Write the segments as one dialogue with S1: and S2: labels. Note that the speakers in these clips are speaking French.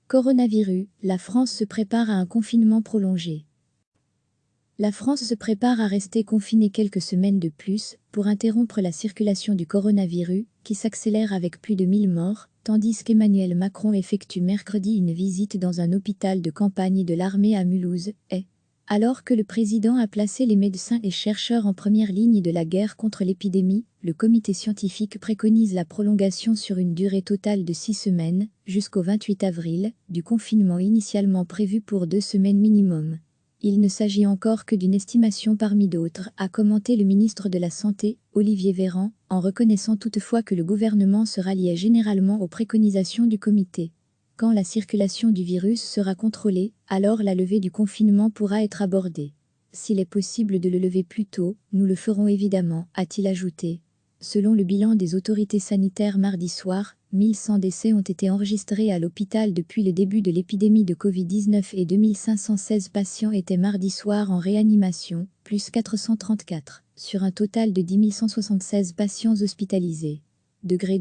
S1: Coronavirus, la France se prépare à un confinement prolongé. La France se prépare à rester confinée quelques semaines de plus pour interrompre la circulation du coronavirus, qui s'accélère avec plus de 1000 morts, tandis qu'Emmanuel Macron effectue mercredi une visite dans un hôpital de campagne de l'armée à Mulhouse. Alors que le président a placé les médecins et chercheurs en première ligne de la guerre contre l'épidémie, le comité scientifique préconise la prolongation sur une durée totale de 6 semaines, jusqu'au 28 avril, du confinement initialement prévu pour 2 semaines minimum. Il ne s'agit encore que d'une estimation parmi d'autres, a commenté le ministre de la Santé, Olivier Véran, en reconnaissant toutefois que le gouvernement se ralliait généralement aux préconisations du comité. Quand la circulation du virus sera contrôlée, alors la levée du confinement pourra être abordée. S'il est possible de le lever plus tôt, nous le ferons évidemment, a-t-il ajouté. Selon le bilan des autorités sanitaires mardi soir, 1100 décès ont été enregistrés à l'hôpital depuis le début de l'épidémie de Covid-19 et 2516 patients étaient mardi soir en réanimation, plus 434, sur un total de 10 176 patients hospitalisés. Degré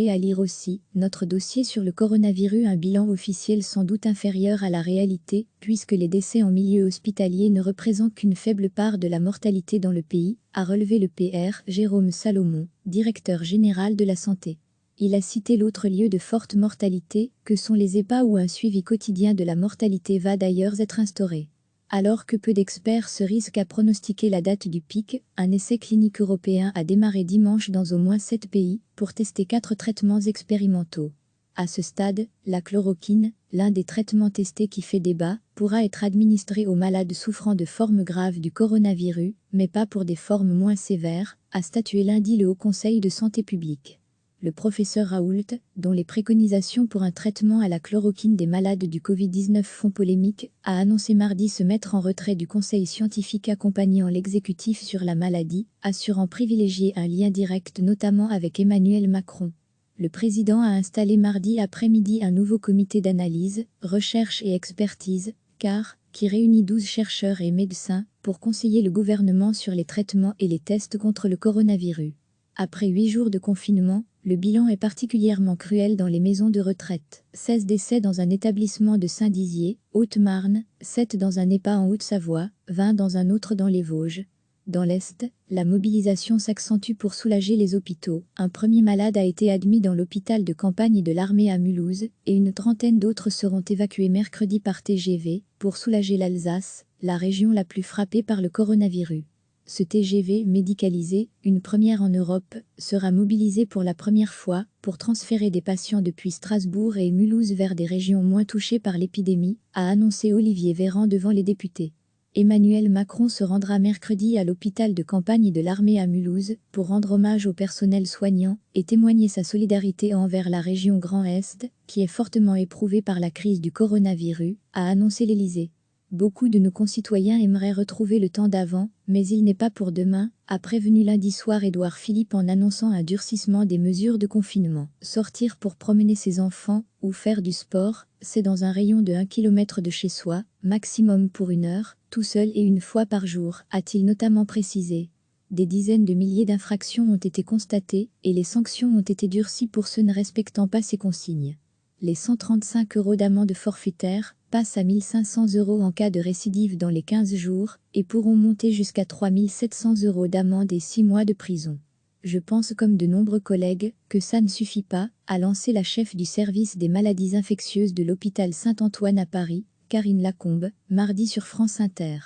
S1: à lire aussi, notre dossier sur le coronavirus, un bilan officiel sans doute inférieur à la réalité, puisque les décès en milieu hospitalier ne représentent qu'une faible part de la mortalité dans le pays, a relevé le PR Jérôme Salomon, directeur général de la santé. Il a cité l'autre lieu de forte mortalité, que sont les EHPAD où un suivi quotidien de la mortalité va d'ailleurs être instauré. Alors que peu d'experts se risquent à pronostiquer la date du pic, un essai clinique européen a démarré dimanche dans au moins 7 pays pour tester 4 traitements expérimentaux. À ce stade, la chloroquine, l'un des traitements testés qui fait débat, pourra être administré aux malades souffrant de formes graves du coronavirus, mais pas pour des formes moins sévères, a statué lundi le Haut Conseil de santé publique. Le professeur Raoult, dont les préconisations pour un traitement à la chloroquine des malades du Covid-19 font polémique, a annoncé mardi se mettre en retrait du conseil scientifique accompagnant l'exécutif sur la maladie, assurant privilégier un lien direct notamment avec Emmanuel Macron. Le président a installé mardi après-midi un nouveau comité d'analyse, recherche et expertise, CAR, qui réunit 12 chercheurs et médecins pour conseiller le gouvernement sur les traitements et les tests contre le coronavirus. Après 8 jours de confinement, le bilan est particulièrement cruel dans les maisons de retraite. 16 décès dans un établissement de Saint-Dizier, Haute-Marne, 7 dans un EHPAD en Haute-Savoie, 20 dans un autre dans les Vosges. Dans l'Est, la mobilisation s'accentue pour soulager les hôpitaux. Un premier malade a été admis dans l'hôpital de campagne de l'armée à Mulhouse, et une trentaine d'autres seront évacués mercredi par TGV, pour soulager l'Alsace, la région la plus frappée par le coronavirus. Ce TGV médicalisé, une première en Europe, sera mobilisé pour la première fois pour transférer des patients depuis Strasbourg et Mulhouse vers des régions moins touchées par l'épidémie, a annoncé Olivier Véran devant les députés. Emmanuel Macron se rendra mercredi à l'hôpital de campagne de l'armée à Mulhouse pour rendre hommage au personnel soignant et témoigner sa solidarité envers la région Grand Est, qui est fortement éprouvée par la crise du coronavirus, a annoncé l'Élysée. Beaucoup de nos concitoyens aimeraient retrouver le temps d'avant, mais il n'est pas pour demain, a prévenu lundi soir Édouard Philippe en annonçant un durcissement des mesures de confinement. Sortir pour promener ses enfants ou faire du sport, c'est dans un rayon de 1 km de chez soi, maximum pour 1 heure, tout seul et 1 fois par jour, a-t-il notamment précisé. Des dizaines de milliers d'infractions ont été constatées et les sanctions ont été durcies pour ceux ne respectant pas ces consignes. Les 135 € d'amende forfaitaire passent à 1 500 € en cas de récidive dans les 15 jours et pourront monter jusqu'à 3 700 € d'amende et 6 mois de prison. Je pense comme de nombreux collègues que ça ne suffit pas, a lancé la chef du service des maladies infectieuses de l'hôpital Saint-Antoine à Paris, Karine Lacombe, mardi sur France Inter.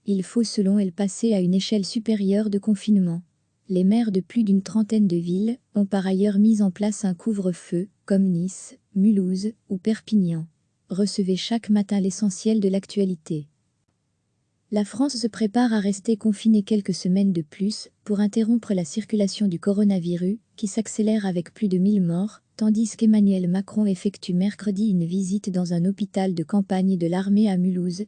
S1: Il faut selon elle passer à une échelle supérieure de confinement. Les maires de plus d'une trentaine de villes ont par ailleurs mis en place un couvre-feu, comme Nice, Mulhouse ou Perpignan. Recevez chaque matin l'essentiel de l'actualité. La France se prépare à rester confinée quelques semaines de plus pour interrompre la circulation du coronavirus, qui s'accélère avec plus de 1000 morts, tandis qu'Emmanuel Macron effectue mercredi une visite dans un hôpital de campagne de l'armée à Mulhouse.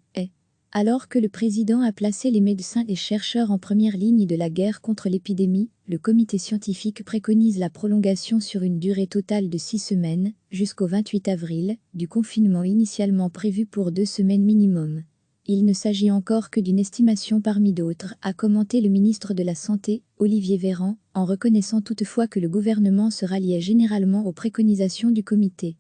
S1: Alors que le président a placé les médecins et chercheurs en première ligne de la guerre contre l'épidémie, le comité scientifique préconise la prolongation sur une durée totale de 6 semaines, jusqu'au 28 avril, du confinement initialement prévu pour 2 semaines minimum. Il ne s'agit encore que d'une estimation parmi d'autres, a commenté le ministre de la Santé, Olivier Véran, en reconnaissant toutefois que le gouvernement se ralliait généralement aux préconisations du comité.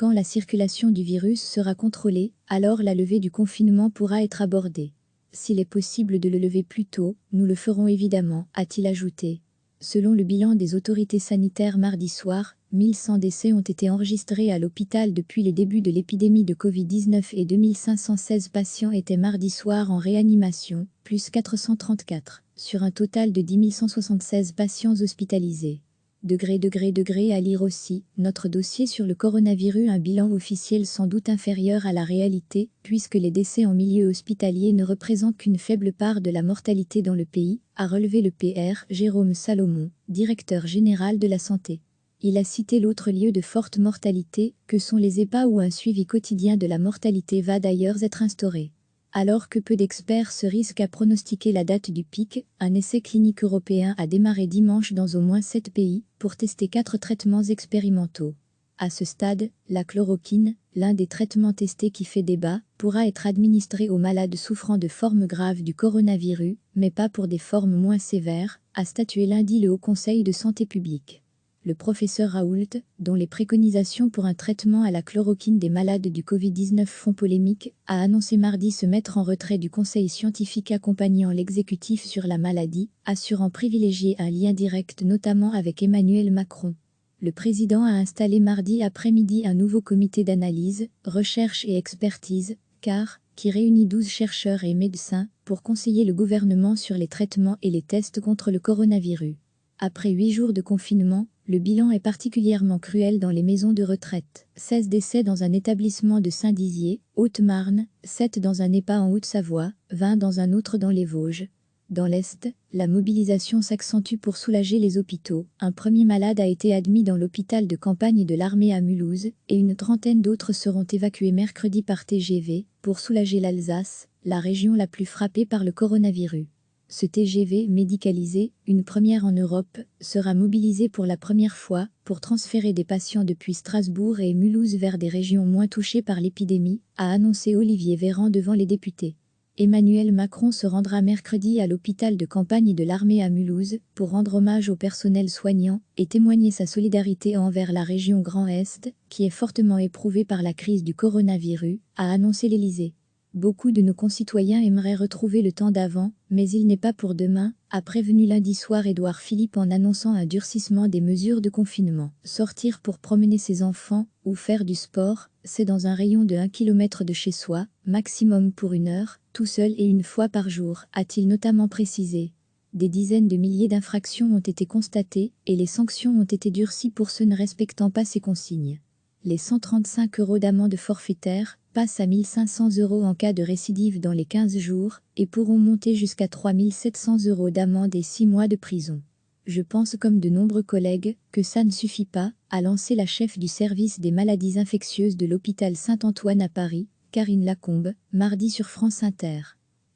S1: Quand la circulation du virus sera contrôlée, alors la levée du confinement pourra être abordée. S'il est possible de le lever plus tôt, nous le ferons évidemment, a-t-il ajouté. Selon le bilan des autorités sanitaires mardi soir, 1100 décès ont été enregistrés à l'hôpital depuis les débuts de l'épidémie de Covid-19 et 2516 patients étaient mardi soir en réanimation, plus 434, sur un total de 10 176 patients hospitalisés. À lire aussi, notre dossier sur le coronavirus, un bilan officiel sans doute inférieur à la réalité, puisque les décès en milieu hospitalier ne représentent qu'une faible part de la mortalité dans le pays, a relevé le PR Jérôme Salomon, directeur général de la santé. Il a cité l'autre lieu de forte mortalité, que sont les EHPAD où un suivi quotidien de la mortalité va d'ailleurs être instauré. Alors que peu d'experts se risquent à pronostiquer la date du pic, un essai clinique européen a démarré dimanche dans au moins 7 pays pour tester 4 traitements expérimentaux. À ce stade, la chloroquine, l'un des traitements testés qui fait débat, pourra être administré aux malades souffrant de formes graves du coronavirus, mais pas pour des formes moins sévères, a statué lundi le Haut Conseil de santé publique. Le professeur Raoult, dont les préconisations pour un traitement à la chloroquine des malades du Covid-19 font polémique, a annoncé mardi se mettre en retrait du conseil scientifique accompagnant l'exécutif sur la maladie, assurant privilégier un lien direct notamment avec Emmanuel Macron. Le président a installé mardi après-midi un nouveau comité d'analyse, recherche et expertise, CAR, qui réunit 12 chercheurs et médecins, pour conseiller le gouvernement sur les traitements et les tests contre le coronavirus. Après 8 jours de confinement, le bilan est particulièrement cruel dans les maisons de retraite. 16 décès dans un établissement de Saint-Dizier, Haute-Marne, 7 dans un EHPAD en Haute-Savoie, 20 dans un autre dans les Vosges. Dans l'Est, la mobilisation s'accentue pour soulager les hôpitaux. Un premier malade a été admis dans l'hôpital de campagne de l'armée à Mulhouse, et une trentaine d'autres seront évacués mercredi par TGV, pour soulager l'Alsace, la région la plus frappée par le coronavirus. Ce TGV médicalisé, une première en Europe, sera mobilisé pour la première fois pour transférer des patients depuis Strasbourg et Mulhouse vers des régions moins touchées par l'épidémie, a annoncé Olivier Véran devant les députés. Emmanuel Macron se rendra mercredi à l'hôpital de campagne de l'armée à Mulhouse pour rendre hommage au personnel soignant et témoigner sa solidarité envers la région Grand Est, qui est fortement éprouvée par la crise du coronavirus, a annoncé l'Élysée. Beaucoup de nos concitoyens aimeraient retrouver le temps d'avant, mais il n'est pas pour demain, a prévenu lundi soir Édouard Philippe en annonçant un durcissement des mesures de confinement. Sortir pour promener ses enfants ou faire du sport, c'est dans un rayon de 1 km de chez soi, maximum pour 1 heure, tout seul et 1 fois par jour, a-t-il notamment précisé. Des dizaines de milliers d'infractions ont été constatées et les sanctions ont été durcies pour ceux ne respectant pas ces consignes. Les 135 € d'amende forfaitaire passent à 1 500 € en cas de récidive dans les 15 jours et pourront monter jusqu'à 3 700 € d'amende et 6 mois de prison. Je pense comme de nombreux collègues que ça ne suffit pas, a lancé la chef du service des maladies infectieuses de l'hôpital Saint-Antoine à Paris, Karine Lacombe, mardi sur France Inter.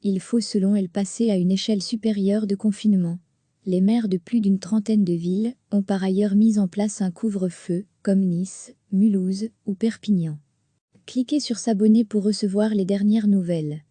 S1: Il faut selon elle passer à une échelle supérieure de confinement. Les maires de plus d'une trentaine de villes ont par ailleurs mis en place un couvre-feu, comme Nice, Mulhouse ou Perpignan. Cliquez sur s'abonner pour recevoir les dernières nouvelles.